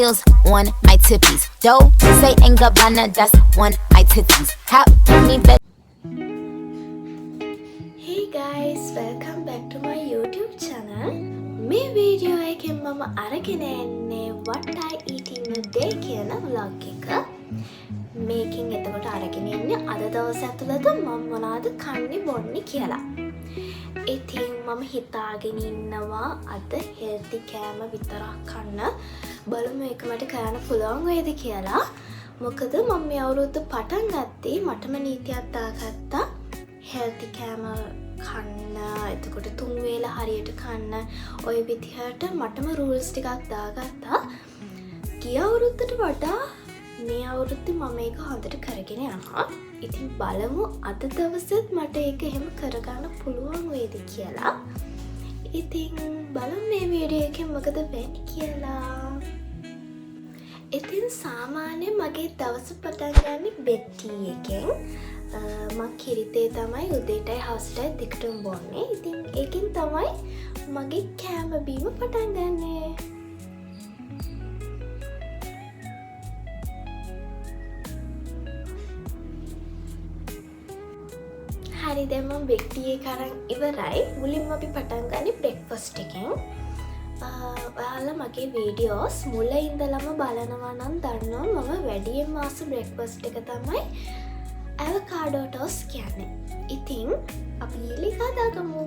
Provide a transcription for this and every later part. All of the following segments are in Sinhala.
heels on my tippies. Dolce and Gabbana, that's on my titties. How me better? Hey guys, welcome back to my YouTube channel. මේ වීඩියෝ එකෙන් මම අරගෙන එන්නේ what I eat in a day කියන vlog එක. මේකෙන් එතකොට අරගෙන ඉන්නේ අද දවස් ඇතුළත මම මොනවද කන්නේ බොන්නේ කියලා. ඉතින් මම හිතාගෙන ඉන්නවා අද healthy කෑම විතරක් කන්න. බලමු ඒක මට කරන්න පුළුවන් වේද කියලා. මොකද මම මේ අවුරුද්ද පටන් ගත්තේ මටම නීතියක් දාගත්තා. healthy කෑම කන්න, එතකොට තුන් වේල හරියට කන්න, ඔය විදිහට මටම rules ටිකක් දාගත්තා. ගිය අවුරුද්දට වඩා මේ අවුරුද්දේ මම ඒක හොඳට කරගෙන යනවා. ඉතින් බලමු අද දවසෙත් මට ඒක එහෙම කරගන්න පුළුවන් වේද කියලා. ඉතින් බලමු මේ වීඩියෝ එකෙන් මොකද වෙන්නේ කියලා. ඉතින් සාමාන්‍යයෙන් මගේ දවස පටන් ගන්නේ බෙඩ් ටී එකෙන්. මං කිරිතේ තමයි උදේටයි හවසටයි දෙකටම බොන්නේ. ඉතින් ඒකෙන් තමයි මගේ කෑම බීම පටන් ගන්නෙ. හරි දැන් මම බෙඩ් ටී එක අරන් ඉවරයි. මුලින්ම අපි පටන් ගන්නේ බ්‍රෙක්ෆාස්ට් එකෙන්. ඔයාලා මගේ වීඩියෝස් මුල ඉඳලම බලනවා නම් දන්නවා මම වැඩියෙන්ම ආස බ්‍රෙක්ෆාස්ට් එක තමයි avocado toast කියන්නේ. ඉතින් අපි ඊළඟ හදාගමු.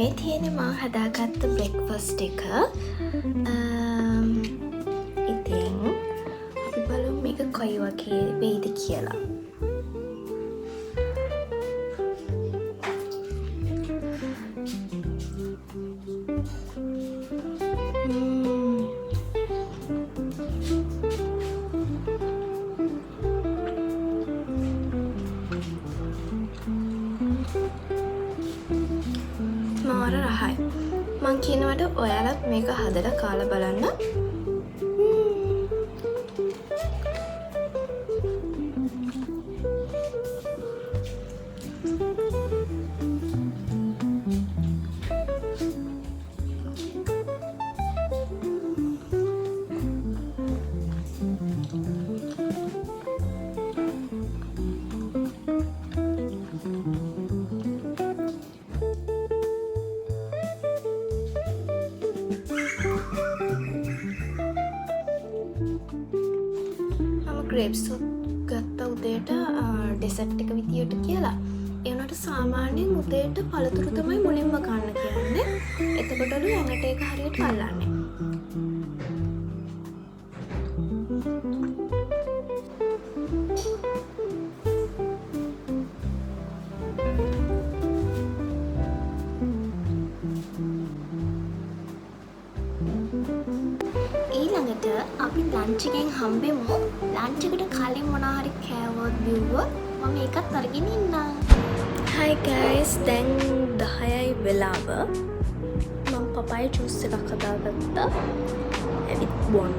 මේ තියෙන්නේ මම හදාගත්ත බ්‍රෙක්ෆාස්ට් එක. ඉතින් අපි බලමු මේක කොයි වගේ වෙයිද කියලා. මාර රහයි. මං කියනවට ඔයාලත් මේක හදලා කාලා බලන්න. ග්‍රේප්ස් ගත්ත උදේට ඩෙසර්ට් එක විදියට කියලා. ඒ වුණාට සාමාන්‍යයෙන් උදේට පළතුරු තමයි මුලින්ම කන්න කියන්නේ. එතකොටලු ඇඟට ඒක හරියට අල්ලන්නේ. ඊළඟට අපි ලන්ච් එකෙන් හම්බෙමු. ලන්ච් එකට කලින් මොනවා හරි කෑවොත් බිව්වොත් මම ඒකත් අරගෙන ඉන්නම්. Hi guys, දැන් 10යි වෙලාව. මම පපාය ජූස් එකක් හදාගත්තා. ඇවිත් බොන්න.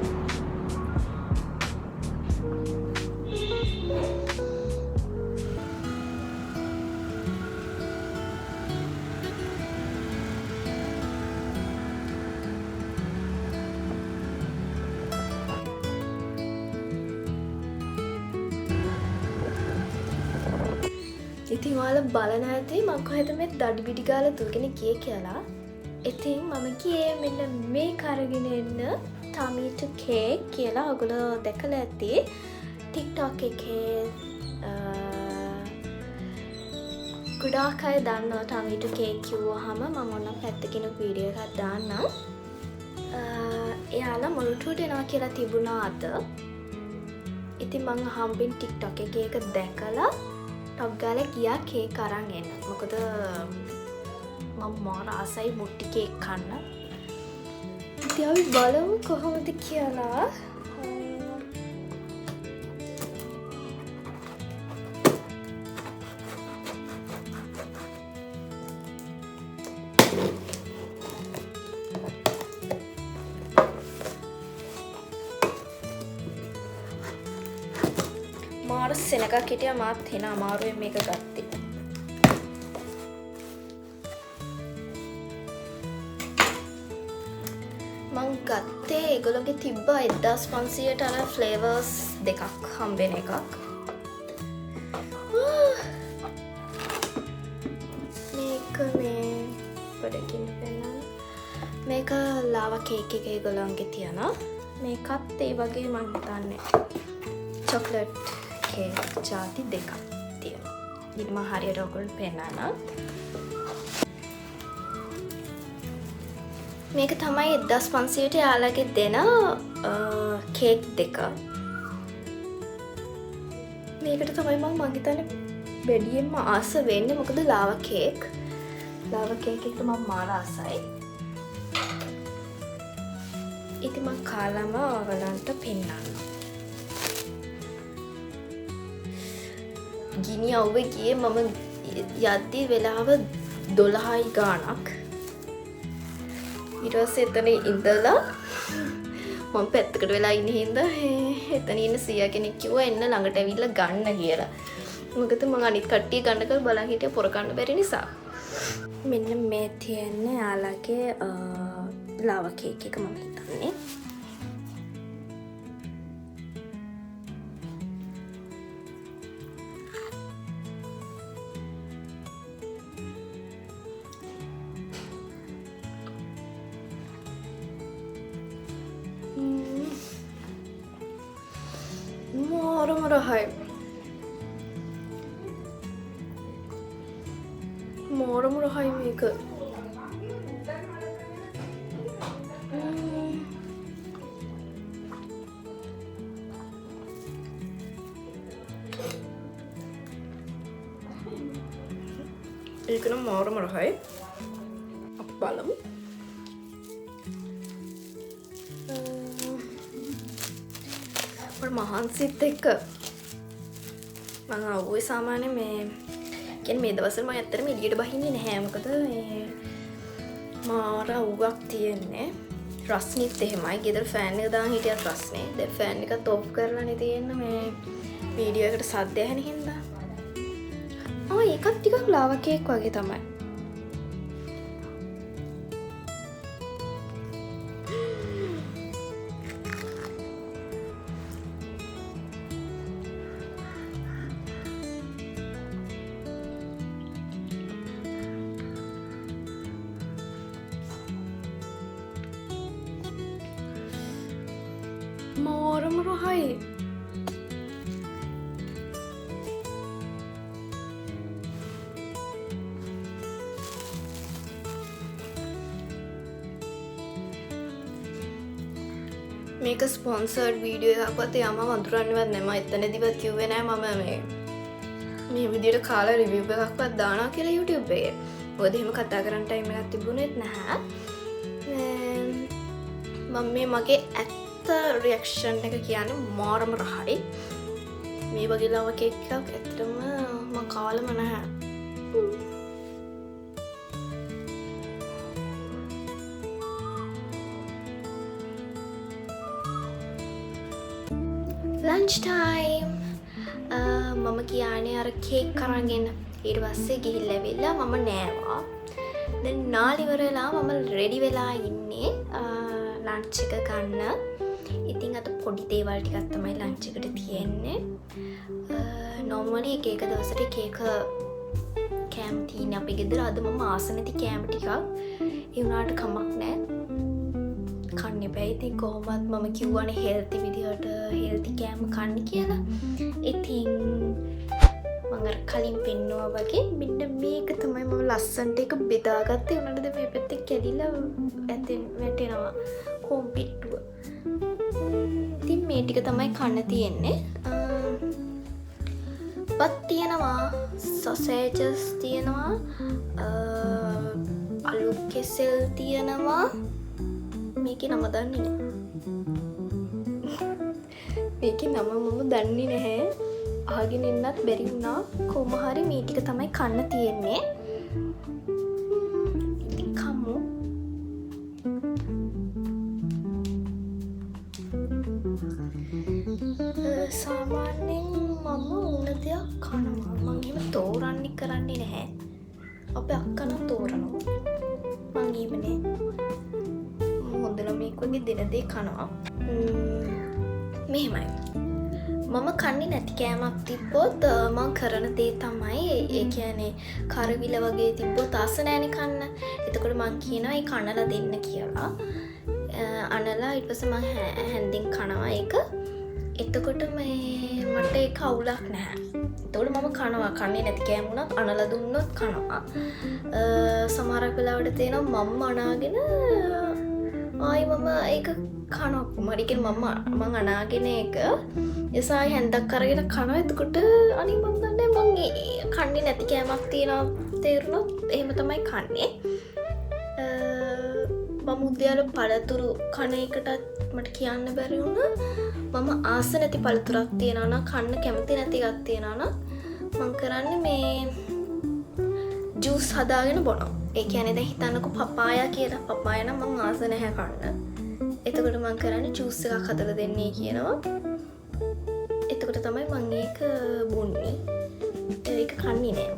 ඉතින් ඔයාලා බලන ඇති මම කොහෙද මේ දඩ බිඩි ගාලා දුවගෙන ගියේ කියලා. ඉතින් මම ගියේ මෙන්න මේ කරගෙන එන්න tomato cake කියලා. ඔයගොල්ලෝ දැකලා ඇති TikTok එකේ ගොඩාක් අය දන්නවා tomato cake කිව්වහම. මම ඔන්න පැත්තකින් වීඩියෝ එකක් දාන්නම්. එයාලා මොළටුවට එනවා කියලා තිබුණා අද. ඉතින් මං හම්බෙන් ටික්ටොක් එකේ එක දැකලා ටොක් ගාලා ගියා කේක් අරන් එන්න. මොකද මම මාර ආසයි මුට්ටි කේක් කන්න. ඉතින් අපි බලමු කොහොමද කියලා. මාර සෙනගක් හිටියා මාත් වෙන අමාරුවෙන් මේක ගත්තේ. මං ගත්තේ ඒගොල්ලෝගේ තිබ්බ 1500ට අර ෆ්ලේවර්ස් දෙකක් හම්බෙන එකක්. මේක මේ පොඩකින් පෙන්නන්න. මේක ලාවා කේක් එක ඒගොල්ලන්ගේ තියනවා. මේකත් ඒ වගේ මං හිතන්නේ චොක්ලට් කේක් ජාති දෙකක් තියෙනවා. ඉතින් මම හරියට ඔයගොල්ලන්ට පෙන්නන්න. මේක තමයි 1500ට යාළගේ දෙන කේක් දෙක. මේකට තමයි මම හිතන්නේ වැඩියෙන්ම ආස වෙන්නේ. මොකද ලාවා කේක් එකට මම මාර ආසයි. ඉතින් මම කාලම ඔයගලන්ට පෙන්නන්න. ගිනි අවුවේ ගියේ මම යද්දී වෙලාව 12යි ගාණක්. ඊට පස්සේ එතන ඉඳලා මම පැත්තකට වෙලා ඉන්න හින්දා එතන ඉන්න සීයා කෙනෙක් කිව්වා එන්න ළඟට ඇවිල්ලා ගන්න කියලා. මොකද මම අනිත් කට්ටිය ගන්නකල් බලන් හිටියා පොර කන්න බැරි නිසා. මෙන්න මේ තියෙන්නේ යාළගේ ලාවා කේක් එක මම හිතන්නේ. මාරම රහයි. මාරම රහයි මේක. ඒක නම් මාරම රහයි. අපි බලමු. මහන්සිත් එක්ක මම ආවේ සාමාන්‍ය මේ කියන්නේ මේ දවස්වල මම ඇත්තටම එළියට බහින්නේ නැහැ. මොකද මේ මාර උගක් තියෙන්නේ. රස්නිත් එහෙමයි. ගෙදර ෆෑන් එක දාන් හිටියත් රස්නේ. දැන් ෆෑන් එකත් ඔෆ් කරලානේ තියෙන්නේ මේ වීඩියෝ එකට සද්ද ඇහෙන හින්දා. ඒකත් ටිකක් ලාවා කේක් වගේ තමයි. මාරම රහයි. මේක ස්පොන්සර්ඩ් වීඩියෝ එකක්වත් යම වඳුරන්නවත් නැහැ. මම එතනදිවත් කිව්වේ නැහැ මම මේ විදිහට කාලා රිවිව් එකක්වත් දානවා කියලා YouTube එකේ. මොකද එහෙම කතා කරන්න ටයිම් එකක් තිබුණෙත් නැහැ. මම මේ මගේ රියක්ෂන් එක කියන්නේ මාරම රහයි. මේ වගේ ලාවා කේක් එකක් ඇත්තටම මම කාලම නැහැ. Lunch time. මම කියන්නේ අර කේක් අරගෙන ඊට පස්සේ ගිහිල්ලා ඇවිල්ලා මම නෑවා. දැන් නාලි ඉවර වෙලා මම රෙඩි වෙලා ඉන්නේ ලන්ච් එක ගන්න. ඉතින් අද පොඩි දේවල් ටිකක් තමයි ලන්ච් එකට තියෙන්නේ. normally එක දවසට එක කෑම තියෙන අපේ ගෙදර. අද මම ආස නැති කෑම ටිකක්. ඒ වුණාට කමක් නැහැ. කන්න එපා. ඉතින් කොහොමත් මම කිව්වනේ හෙල්ති විදිහට හෙල්ති කෑම කන්න කියලා. ඉතින් මම අර කලින් පෙන්නවා වගේ මෙන්න මේක තමයි මම ලස්සන්ට එක බෙදාගත්තේ. උනට මේ පැත්තේ කැඩිලා ඇතෙන් වැටෙනවා කොම්පිට්ටුව. ඉතින් මේ ටික තමයි කන්න තියෙන්නේ. බත් තියෙනවා, සොසේජස් තියෙනවා, අලු කෙසෙල් තියෙනවා. මේකේ නම දන්නේ නෑ. මේකේ නම මම දන්නේ නැහැ. අහගෙන ඉන්නත් බැරි වුණා. කොහොම හරි මේ ටික තමයි කන්න තියෙන්නේ. ඉතින් කමු. සාමාන්‍යයෙන් මම උන දෙයක් කනවා. මං එහෙම තෝරන්නේ කරන්නේ නැහැ. අපේ අක්කා නම් තෝරනවා. මං එහෙම නෑ. හොඳ ළමෙක් වගේ දෙන දේ කනවා. මෙහෙමයි. මම කන්නේ නැති කෑමක් තිබ්බොත් මං කරන දේ තමයි ඒ කියන්නේ කරවිල වගේ තිබ්බොත් ආස නෑනේ කන්න. එතකොට මං කියනවා ඒ කනලා දෙන්න කියලා. අනලා ඊට පස්සේ මං හැන්දින් කනවා ඒක. එතකොට මට ඒක අවුලක් නැහැ. එතකොට මම කනවා. කන්නේ නැති කෑම උනත් අනලා දුන්නොත් කනවා. සමහරක් වෙලාවට තේනවා මම අනාගෙන ආයි මම ඒක කනවා. මරිකෙන් මම අනාගෙන ඒක එසායි හැන්දක් අරගෙන කනවා. එතකොට අනිත් මම දන්නේ මං කන්නේ නැති කෑමක් තියෙනවා තේරුණොත් එහෙම තමයි කන්නේ. මම උදේවල පළතුරු කන එකටත් මට කියන්න බැරි වුණා. මම ආස නැති පළතුරක් තියනවා නම් කන්න කැමති නැති එකක් තියනවා නම් මං කරන්නේ මේ ජූස් හදාගෙන බොනවා. ඒ කියන්නේ දැන් හිතන්නකෝ පපායා කියලා. පපායා නම් මං ආස නැහැ කන්න. එතකොට මං කරන්නේ ජූස් එකක් හදලා දෙන්නේ කියනවා. එතකොට තමයි මං ඒක බොන්නේ. ඒක කන්නේ නෑ.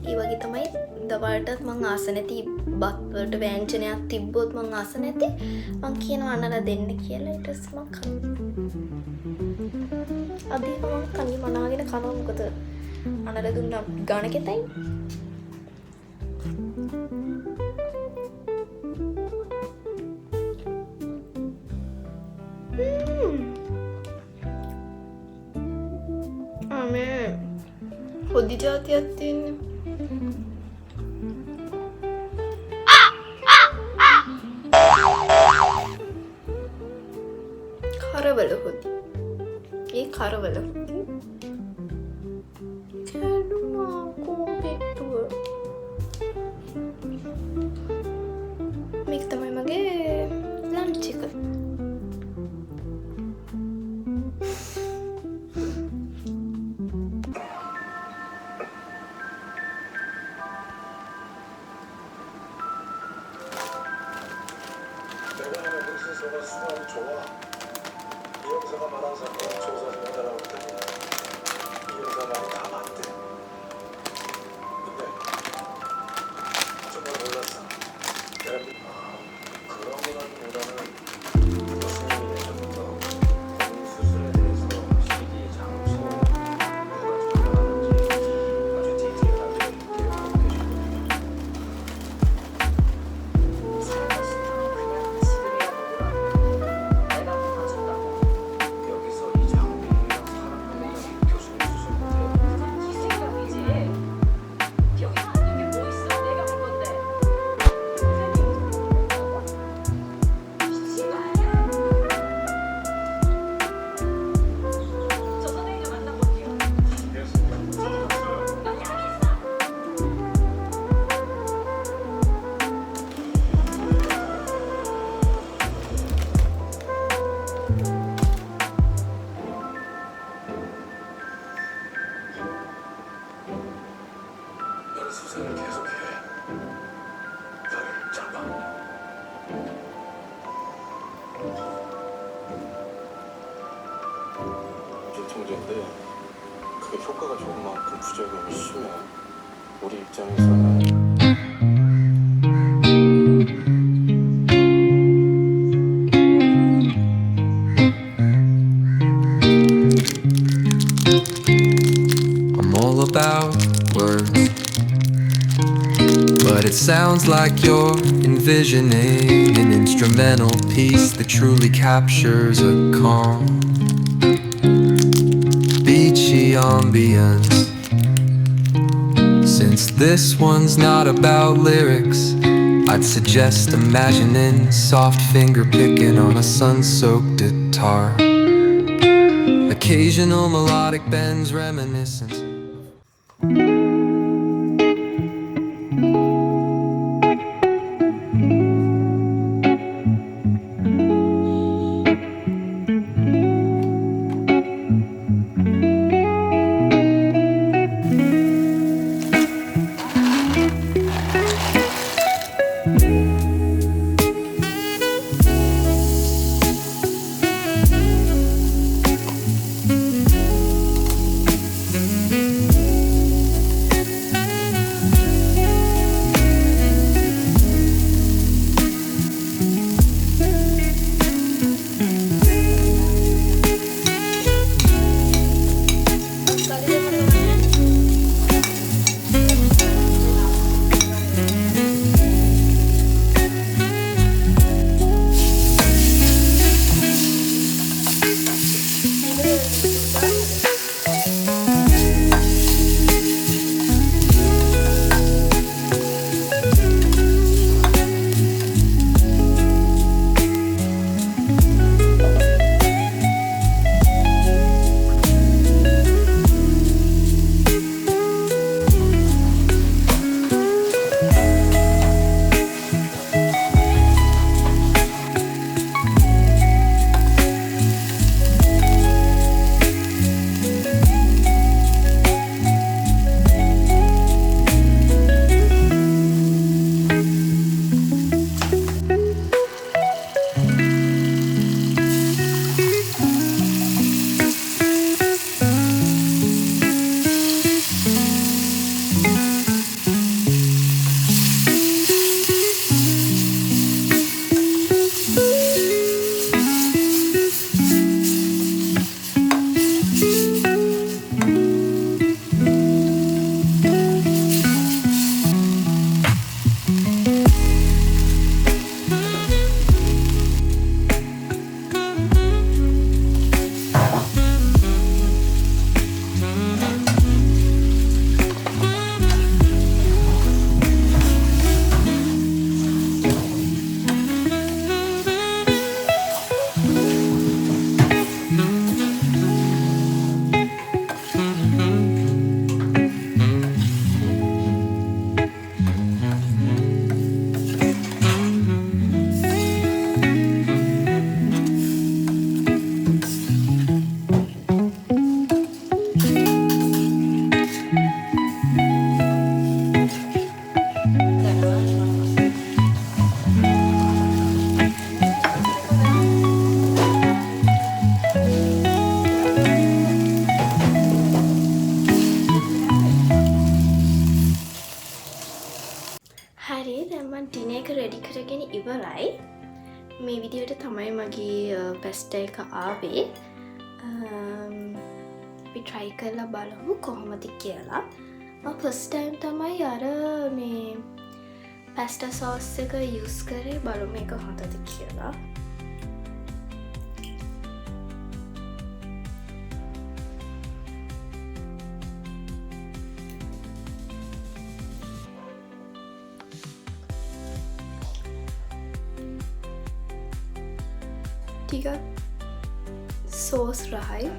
ඒ වගේ තමයි දවල්ටත් මං ආස නැති බත් වලට ව්‍යංජනයක් තිබ්බොත් මං ආස නැති මං කියනවා අනලා දෙන්න කියලා. ඊට පස්සේ මං කනවා. අදී මම කන්නේ මනාගෙන කනවා. මොකද අනලා දුන්නා ගාන කෙතයි. මේ හොදි ජාතියක් තියෙන්නේ. කරවල හොදි. ඒ කරවල හොදි. කැඩුනා කොහෙටුව. මේක තමයි මගේ ලන්ච් එක. 내가 수학이 좋아. 이 형사가 말한 사건 조사 좀 해달라고 했더니 이 형사 말이 다 맞대. 근데 정말 몰랐어. 내가 그런 거라기보다는 교수님이 예전부터 본인 수술에 대해서 시기, 장소, 누가 조절하는지 아주 디테일하게 기록하고 계시거든요. 여기서 이 장비랑 사람들이랑 교수님 수술 못해요. 이 생각이지. 여기 하는 게 뭐 있어? 내가 한 건데. 미친 거 아니야? 저 선생님 좀 만나볼게요. 여기 안 있어. 너는 수술을 계속해. 나를 잡아. 유통제인데 그게 효과가 좋은 만큼 부작용이 심해. 우리 입장에서는 I'm all about words, but it sounds like you're envisioning an instrumental piece that truly captures a calm, beachy ambience. Since this one's not about lyrics, I'd suggest imagining soft finger picking on a sun-soaked guitar. Occasional melodic bends reminiscent. හරි දැන් මම ඩිනර් එක රෙඩි කරගෙන ඉවරයි. මේ විදිහට තමයි මගේ පැස්ටා එක ආවේ. අපි try කරලා බලමු කොහොමද කියලා. මම first time තමයි අර මේ පැස්ටා sauce එක use කරේ. බලමු මේක හොඳද කියලා. ටිකක් සෝස් රහයි.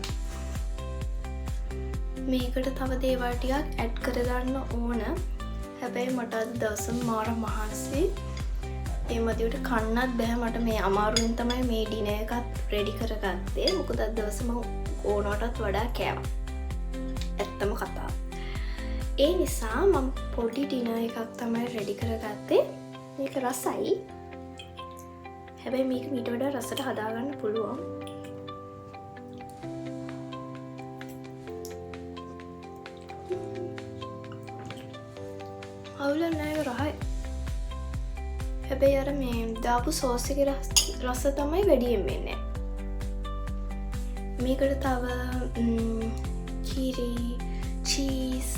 මේකට තව දේවල් ටිකක් ඇඩ් කරගන්න ඕන. හැබැයි මට අද දවසම මාර මහන්සි. ඒ මදිවට කන්නත් බෑ. මට මේ අමාරුවෙන් තමයි මේ ඩිනර් එකත් රෙඩි කරගත්තේ. මොකද අද දවසම ඕනටත් වඩා කෑවා. ඇත්තම කතාව. ඒ නිසා මම පොඩි ඩිනර් එකක් තමයි රෙඩි කරගත්තේ. මේක රසයි. හැබැයි මේක මීට වඩා රසට හදාගන්න පුළුවන්. අවුල නෑ රහයි. හැබැයි අර මේ දාපු සෝස් එකේ රස තමයි වැඩියෙන් වෙන්නේ. මේකට තව කිරි, චීස්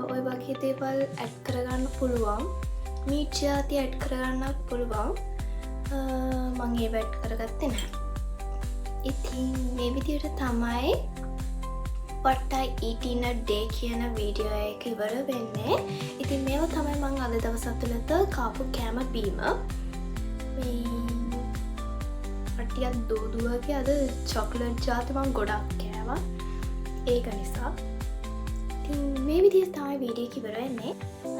ඔය වගේ දේවල් ඇඩ් කරගන්න පුළුවන්. මීට් ජාති ඇඩ් කරගන්නත් පුළුවන්. මං ඒ වැඩ් කරගත්තේ නැහැ. ඉතින් මේ විදිහට තමයි what I eat in a day කියන වීඩියෝ එක ඉවර වෙන්නේ. ඉතින් මේව තමයි මං අද දවස් තුලත කාපු කෑම බීම. මේ ටිකක් දෝදුවගේ අද චොක්ලට් ජාති මං ගොඩක් කෑවා. ඒක නිසා ඉතින් මේ විදිහට තමයි වීඩියෝ එක ඉවර වෙන්නේ.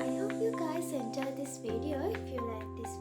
I hope you guys enjoy this video. If you like this